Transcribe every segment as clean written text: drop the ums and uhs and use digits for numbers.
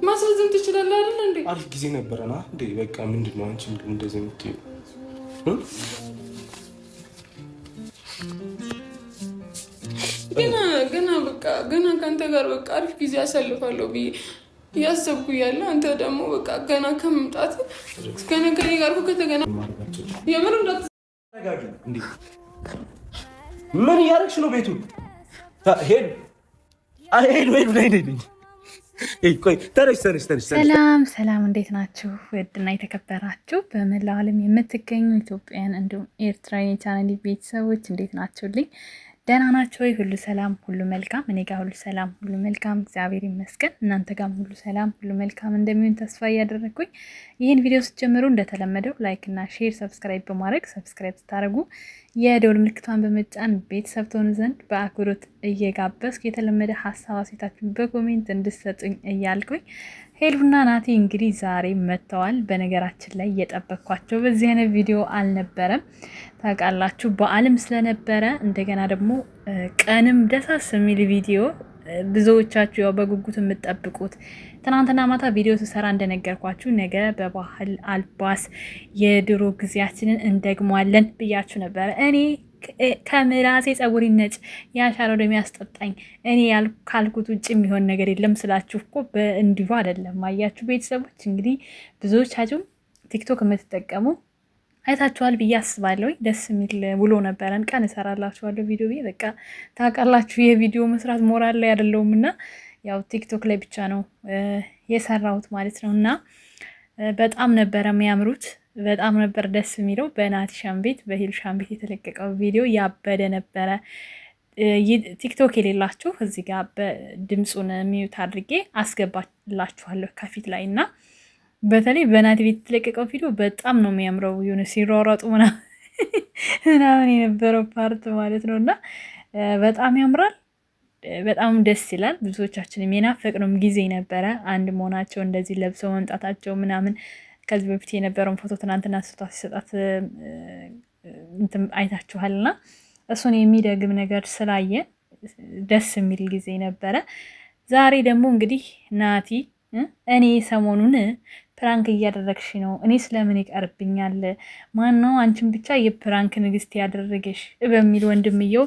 ማስረዘም ትችላለህ አይደል እንዴ? አሪፍ ጊዜ ነበረና እንዴ በቃ ምንድነው አንቺ እንደዚህ የምትይው? ገና በቃ ገና ከአንተ ጋር በቃ አሪፍ ጊዜ አሳልፋለሁ ብዬ እያሰብኩ እያለ አንተ ደግሞ በቃ ገና ከመምጣት እስከነ ከኔ ጋር ከተገና የምር እንዳትረጋጊ እንዴ! ምን እያደረግሽ ነው? ቤቱ ሄድ አይሄድ ወይ ነው ነኝ። ቆይ ተነሽ። ሰላም፣ እንዴት ናችሁ? ውድና የተከበራችሁ በመላው ዓለም የምትገኙ ኢትዮጵያውያን እንዲሁም ኤርትራዊ ቻናል ቤተሰቦች እንዴት ናችሁልኝ? ደህና ናቸው ወይ? ሁሉ ሰላም፣ ሁሉ መልካም። እኔ ጋር ሁሉ ሰላም፣ ሁሉ መልካም፣ እግዚአብሔር ይመስገን። እናንተ ጋርም ሁሉ ሰላም፣ ሁሉ መልካም እንደሚሆን ተስፋ እያደረግኩኝ ይህን ቪዲዮ ስትጀምሩ እንደተለመደው ላይክ እና ሼር፣ ሰብስክራይብ በማድረግ ሰብስክራይብ ስታደርጉ የደወል ምልክቷን በመጫን ቤተሰብ ትሆኑ ዘንድ በአክብሮት እየጋበዝኩ የተለመደ ሀሳብ አስተያየታችሁን በኮሜንት እንድትሰጡኝ እያልኩኝ ሄሉና ናቲ እንግዲህ ዛሬ መጥተዋል። በነገራችን ላይ እየጠበቅኳቸው በዚህ አይነት ቪዲዮ አልነበረም። ታውቃላችሁ በዓልም ስለነበረ እንደገና ደግሞ ቀንም ደሳስ የሚል ቪዲዮ ብዙዎቻችሁ ያው በጉጉት የምትጠብቁት ትናንትና ማታ ቪዲዮ ስሰራ እንደነገርኳችሁ ነገ በባህል አልባስ የድሮ ጊዜያችንን እንደግሟለን ብያችሁ ነበረ። እኔ ከምላሴ ጸጉሪ ነጭ ያሻረው እንደሚያስጠጣኝ እኔ ካልኩት ውጭ የሚሆን ነገር የለም ስላችሁ እኮ በእንዲሁ አይደለም። አያችሁ ቤተሰቦች፣ እንግዲህ ብዙዎቻችሁ ቲክቶክ የምትጠቀሙ አይታችኋል ብዬ አስባለሁ። ደስ የሚል ውሎ ነበረን። ቀን እሰራላችኋለሁ ቪዲዮ ብዬ በቃ ታውቃላችሁ የቪዲዮ መስራት ሞራል ላይ አይደለሁም እና ያው ቲክቶክ ላይ ብቻ ነው የሰራሁት ማለት ነው። እና በጣም ነበረ የሚያምሩት፣ በጣም ነበር ደስ የሚለው። በናቲ ሻምቤት በሄሉ ሻምቤት የተለቀቀው ቪዲዮ ያበደ ነበረ። ቲክቶክ የሌላችሁ እዚህ ጋር በድምፁን ሚዩት አድርጌ አስገባላችኋለሁ ከፊት ላይ እና በተለይ በናቲ ቤት የተለቀቀው ቪዲዮ በጣም ነው የሚያምረው። የሆነ ሲሯሯጡ ምናምን የነበረው ፓርት ማለት ነው እና በጣም ያምራል። በጣም ደስ ይላል። ብዙዎቻችን የናፈቅነውም ጊዜ ነበረ አንድ መሆናቸው፣ እንደዚህ ለብሰው መምጣታቸው ምናምን። ከዚህ በፊት የነበረውን ፎቶ ትናንትና ስጦታ ሲሰጣት አይታችኋልና እሱን የሚደግም ነገር ስላየን ደስ የሚል ጊዜ ነበረ። ዛሬ ደግሞ እንግዲህ ናቲ እኔ ሰሞኑን ፕራንክ እያደረግሽ ነው፣ እኔ ስለምን ይቀርብኛል? ማን ነው አንቺን ብቻ የፕራንክ ንግስት ያደረገሽ? በሚል ወንድምየው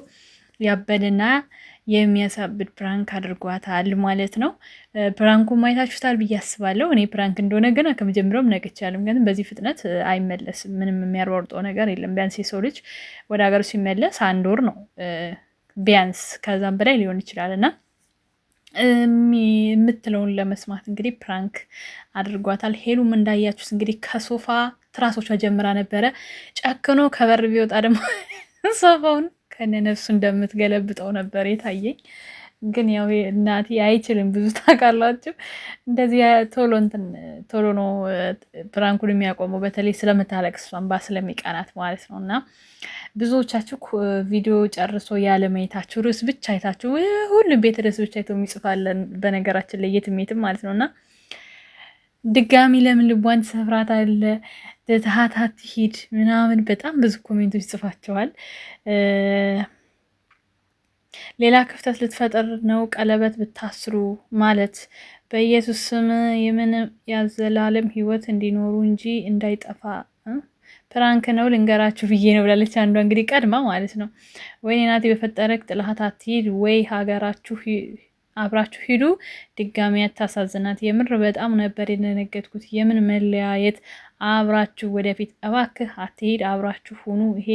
ያበደና የሚያሳብድ ፕራንክ አድርጓታል ማለት ነው። ፕራንኩ ማየታችሁታል ብዬ አስባለሁ። እኔ ፕራንክ እንደሆነ ገና ከመጀመሪያውም ነግቻለሁ። ግን በዚህ ፍጥነት አይመለስም። ምንም የሚያሯርጠው ነገር የለም። ቢያንስ የሰው ልጅ ወደ ሀገሩ ሲመለስ 1 ወር ነው ቢያንስ፣ ከዛም በላይ ሊሆን ይችላል እና የምትለውን ለመስማት እንግዲህ ፕራንክ አድርጓታል። ሄሉም እንዳያችሁት እንግዲህ ከሶፋ ትራሶቿ ጀምራ ነበረ። ጨክኖ ከበር ቢወጣ ደግሞ ሶፋውን ከነነፍሱ እንደምትገለብጠው ነበር የታየኝ። ግን ያው እናቴ አይችልም ብዙ ታውቃላችሁ። እንደዚህ ቶሎ ነው ፕራንኩን የሚያቆመው። በተለይ ስለምታለቅስ እሷን ስለሚቀናት ማለት ነው። እና ብዙዎቻችሁ ቪዲዮ ጨርሶ ያለማየታችሁ ርዕስ ብቻ አይታችሁ ሁሉም ቤት ርዕስ ብቻ አይተው የሚጽፋለን በነገራችን ላይ የትሜትም ማለት ነው። እና ድጋሚ ለምን ልቧን ትሰፍራታለ ትሃታት ሂድ ምናምን በጣም ብዙ ኮሜንቶች ጽፋቸዋል። ሌላ ክፍተት ልትፈጥር ነው ቀለበት ብታስሩ ማለት በኢየሱስ ስም የምን ያዘላለም ሕይወት እንዲኖሩ እንጂ እንዳይጠፋ ፕራንክ ነው ልንገራችሁ ብዬ ነው ብላለች አንዷ እንግዲህ ቀድማ ማለት ነው። ወይኔ ናቲ በፈጠረክ ጥላሃት አትሂድ ወይ ሀገራችሁ አብራችሁ ሂዱ። ድጋሚ ያታሳዝናት። የምር በጣም ነበር የደነገጥኩት። የምን መለያየት? አብራችሁ ወደፊት እባክህ አትሂድ፣ አብራችሁ ሁኑ። ይሄ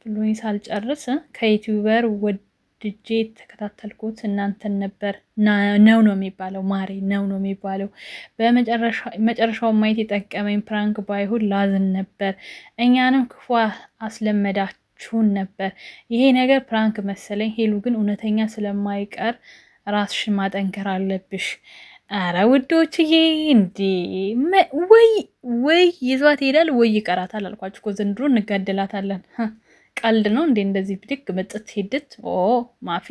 ብሎኝ ሳልጨርስ ከዩቲዩበር ወድጄ የተከታተልኩት እናንተን ነበር። ነው የሚባለው ማሬ ነው የሚባለው። በመጨረሻው ማየት የጠቀመኝ ፕራንክ ባይሆን ላዝን ነበር። እኛንም ክፉ አስለመዳችሁን ነበር። ይሄ ነገር ፕራንክ መሰለኝ። ሄሉ ግን እውነተኛ ስለማይቀር ራስሽን ማጠንከር አለብሽ። አረ ውዶችዬ እንዴ ወይ ይዟት ይሄዳል ወይ ይቀራታል አልኳችሁ እኮ ዘንድሮ እንጋደላታለን። ቀልድ ነው እንዴ እንደዚህ ብድግ መጥት ሄድት ማፊ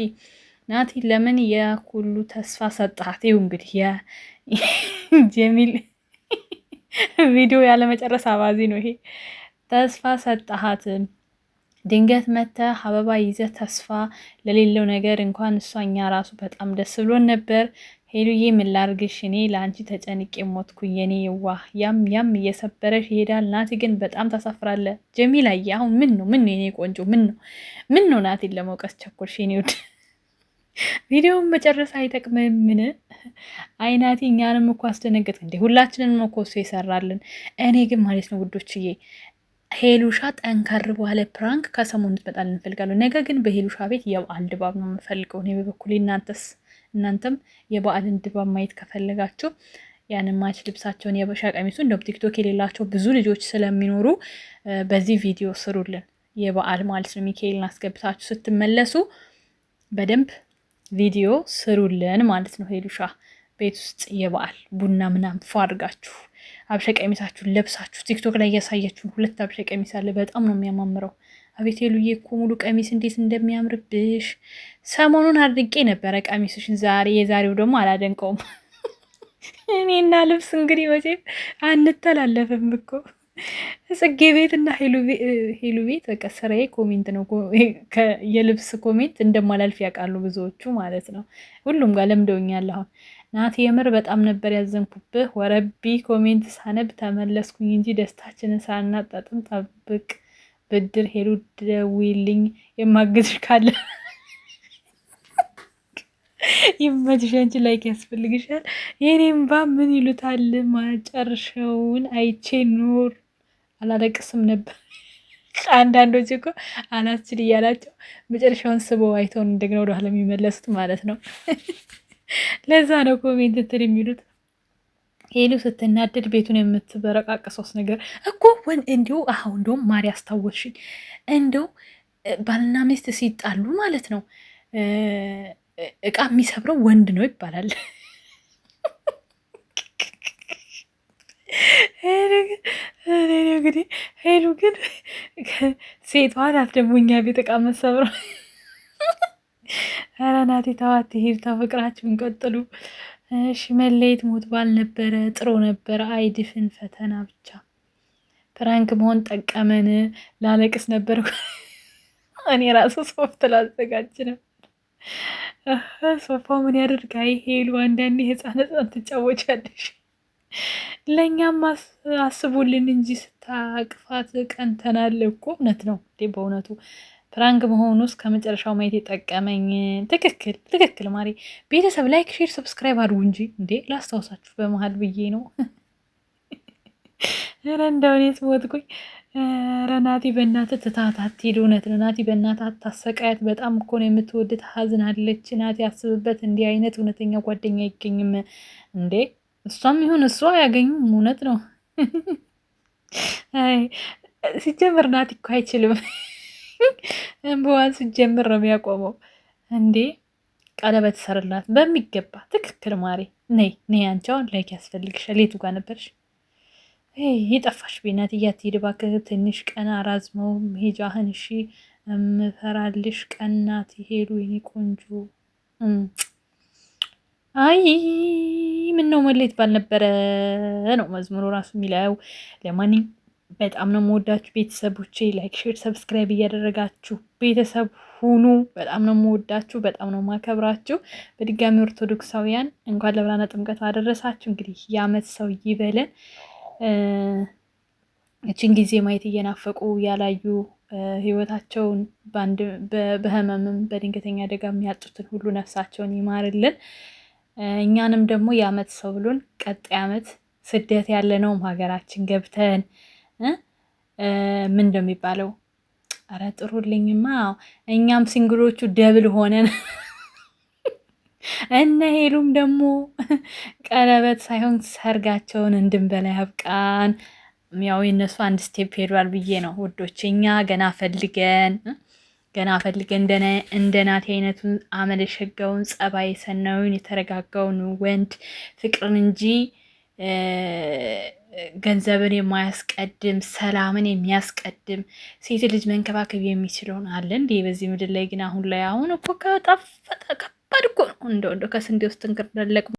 ናቲ ለምን የሁሉ ተስፋ ሰጣት? ይኸው እንግዲህ የጀሚል ቪዲዮ ያለመጨረስ አባዚ ነው ይሄ። ተስፋ ሰጣሃት ድንገት መተህ አበባ ይዘህ ተስፋ ለሌለው ነገር እንኳን እሷ እኛ ራሱ በጣም ደስ ብሎን ነበር። ሄሉዬ ምን ላርግሽ? እኔ ለአንቺ ተጨንቄ ሞትኩኝ የኔ የዋህ። ያም እየሰበረሽ ይሄዳል። ናቲ ግን በጣም ታሳፍራለ። ጀሚላዬ አሁን ምን ነው የኔ ቆንጆ ምን ነው ናቲን ለመውቀስ ቸኮልሽ የኔ ውድ? ቪዲዮውን መጨረስ አይጠቅምም። ምን አይናቲ እኛንም እኮ አስደነገጥ እንዴ! ሁላችንንም እኮ እሱ ይሰራልን። እኔ ግን ማለት ነው ውዶችዬ ሄሉሻ ጠንከር ባለ ፕራንክ ከሰሞኑ ትመጣልን እንፈልጋለሁ። ነገ ግን በሄሉሻ ቤት የበዓል ድባብ ነው የምፈልገው እኔ በበኩሌ። እናንተም የበዓልን ድባብ ማየት ከፈለጋችሁ ያንን ማች ልብሳቸውን የበሻ ቀሚሱ እንደውም ቲክቶክ የሌላቸው ብዙ ልጆች ስለሚኖሩ በዚህ ቪዲዮ ስሩልን። የበዓል ማለት ነው ሚካኤልን አስገብታችሁ ስትመለሱ በደንብ ቪዲዮ ስሩልን ማለት ነው። ሄሉሻ ቤት ውስጥ የበዓል ቡና ምናምን ፏ አድርጋችሁ አብሻ ቀሚሳችሁን ለብሳችሁ ቲክቶክ ላይ እያሳያችሁን 2 አብሻ ቀሚስ አለ። በጣም ነው የሚያማምረው። አቤት ሄሉዬ እኮ ሙሉ ቀሚስ እንዴት እንደሚያምርብሽ ሰሞኑን አድርጌ ነበረ ቀሚስሽን። የዛሬው ደግሞ አላደንቀውም። እኔና ልብስ እንግዲህ መቼም አንተላለፍም እኮ ጽጌ ቤት እና ሄሉ ቤት በቃ ስራዬ ኮሜንት ነው። የልብስ ኮሜንት እንደማላልፍ ያውቃሉ ብዙዎቹ ማለት ነው። ሁሉም ጋር ለምደውኛል። አሁን ናቲ የምር በጣም ነበር ያዘንኩብህ። ወረቢ ኮሜንት ሳነብ ተመለስኩኝ እንጂ ደስታችንን ሳናጣጥም ጠብቅ። ብድር ሄሉ ደውይልኝ የማግዝሽ ካለ ይመችሽ። አንቺ ላይክ ያስፈልግሻል። የኔም ባ ምን ይሉታል ማጨርሻውን አይቼ ኖር አላለቅስም ነበር። አንዳንዶች እኮ አላስችል እያላቸው መጨረሻውን ስበው አይተውን እንደገና ወደኋላ የሚመለሱት ማለት ነው። ለዛ ነው ኮሜንት እንትን የሚሉት። ሄሉ ስትናደድ ቤቱን የምትበረቃቀሰውስ ነገር እኮ እንዲሁ አሁን እንደውም ማሪ አስታወስሽኝ። እንደው ባልና ሚስት ሲጣሉ ማለት ነው እቃ የሚሰብረው ወንድ ነው ይባላል። እንግዲህ ሄሉ ግን ሴቷ ናት ደግሞ እኛ ቤት እቃ መሰብረው። ኧረ ናቴ ተዋት፣ ሄድ ፍቅራችሁን ቀጥሉ። እሺ መለየት ሞት ባል ነበረ ጥሩ ነበረ። አይድፍን ፈተና ብቻ ፕራንክ መሆን ጠቀመን። ላለቅስ ነበር እኔ ራሱ ሶፍት ላዘጋጅ ነበር። ሶፋ ምን ያደርግ። አይ ሄሉ አንዳንዴ ህፃን ትጫወቻለሽ። ለእኛም አስቡልን እንጂ ስታቅፋት ቀንተናል እኮ። እውነት ነው እንዴ በእውነቱ ፕራንክ መሆኑ ውስጥ ከመጨረሻው ማየት የጠቀመኝ። ትክክል ማሪ። ቤተሰብ ላይክ፣ ሼር፣ ሰብስክራይብ አድርጉ እንጂ እንዴ ላስታውሳችሁ በመሀል ብዬ ነው። ኧረ እንደው እኔስ ሞትኩኝ። ኧረ ናቲ በእናትህ ትታት አትሄድ። እውነት ነው ናቲ በእናትህ አታሰቃያት። በጣም እኮ ነው የምትወድት። ሀዝናለች። ናቲ አስብበት። እንዲህ አይነት እውነተኛ ጓደኛ አይገኝም እንዴ። እሷም ይሁን እሷ አያገኙም። እውነት ነው። ሲጀምር ናቲ እኮ አይችልም። እንበዋን ሲጀምር ነው የሚያቆመው እንዴ። ቀለበት ሰርላት በሚገባ። ትክክል ማሪ። ነይ አንቺ አሁን ላይክ ያስፈልግሻል። የቱ ጋር ነበርሽ? የጠፋሽ ቤናት እያትሄድ እባክህ ትንሽ ቀን አራዝመው መሄጃህን። እሺ እምፈራልሽ ቀናት ሄሉ የኔ ቆንጆ። አይ ምን ነው መሌት ባልነበረ ነው መዝሙሩ ራሱ የሚለው። ለማንኛውም በጣም ነው የምወዳችሁ ቤተሰቦቼ። ላይክ፣ ሼር፣ ሰብስክራይብ እያደረጋችሁ ቤተሰብ ሁኑ። በጣም ነው የምወዳችሁ፣ በጣም ነው የማከብራችሁ። በድጋሚ ኦርቶዶክሳውያን እንኳን ለብርሃነ ጥምቀቱ አደረሳችሁ። እንግዲህ የዓመት ሰው ይበለን። እችን ጊዜ ማየት እየናፈቁ ያላዩ ህይወታቸውን በህመምም በድንገተኛ አደጋ የሚያጡትን ሁሉ ነፍሳቸውን ይማርልን። እኛንም ደግሞ የዓመት ሰው ብሎን ቀጣይ ዓመት ስደት ያለነውም ሀገራችን ገብተን ምን እንደሚባለው ኧረ ጥሩልኝማ እኛም ሲንግሎቹ ደብል ሆነን እነ ሄሉም ደግሞ ቀለበት ሳይሆን ሰርጋቸውን እንድንበላ ያብቃን። ያው የነሱ አንድ ስቴፕ ሄዷል ብዬ ነው ውዶች። እኛ ገና ፈልገን እንደ ናቲ አይነቱን አመለሸጋውን ጸባይ ሰናዩን የተረጋጋውን ወንድ ፍቅርን እንጂ ገንዘብን የማያስቀድም ሰላምን የሚያስቀድም ሴት ልጅ መንከባከብ የሚችለውን አለ እንዴ በዚህ ምድር ላይ? ግን አሁን እኮ ከባድ እኮ ነው። እንደው ከስንዴ ውስጥ እንክርዳድ